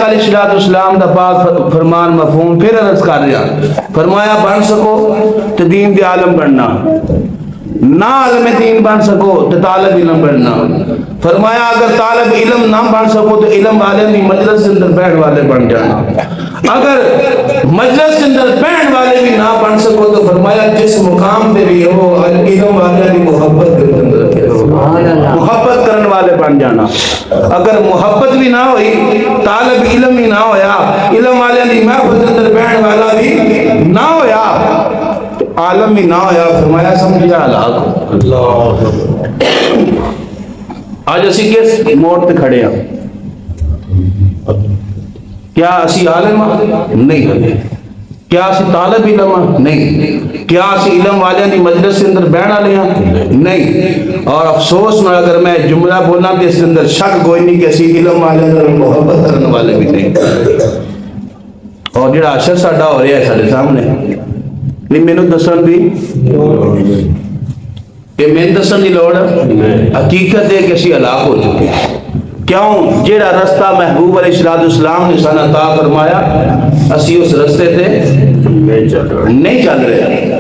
علیہ السلام دا پاک فرمان مفہوم پھر عرض کر رہا، فرمایا بن سکو تو دین دے عالم بننا، نہ عالم دین بن سکو تو طالب علم بننا۔ فرمایا اگر طالب علم نہ بن سکو تو علم والے بھی مجلس کے اندر بیٹھ والے بن جانا، اگر مجلس کے اندر بیٹھ والے بھی نہ بن سکو تو فرمایا جس مقام پہ بھی ہو علم والے بھی محبت کے اندر رکھے، محبت کرنے والے بن جانا۔ اگر محبت بھی نہ ہوئی، طالب علم بھی نہ ہویا، علم والے بھی محبت کے اندر بیٹھ والا بھی نہ ہویا، عالم بھی نہ ہویا، فرمایا سمجھیا ہلاک۔ آج اسی کس موڑ پہ کھڑے ہیں؟ کیا اسی عالم نہیں، کیا اسی طالب علم نہیں، کیا اسی علم والے دی مجلس کے اندر بیٹھا لیا نہیں۔ اور افسوس نہ اگر میں جملہ بولا کہ اس کے اندر شک کوئی نہیں کہ اسی علم والے اندر محبت کرنے والے بھی نہیں۔ اور جڑا اشر ساڈا ہو رہا ہے سارے سامنے، نہیں مینوں دسن دی کہ میں دسن دی لوڑ، حقیقت ہے کہ اسی ہلاک ہو چکے ہیں۔ کیوں؟ جیڑا رستہ محبوب علیہ السلام نے سانو عطا فرمایا، اسی اس رستے تے نہیں چل رہے۔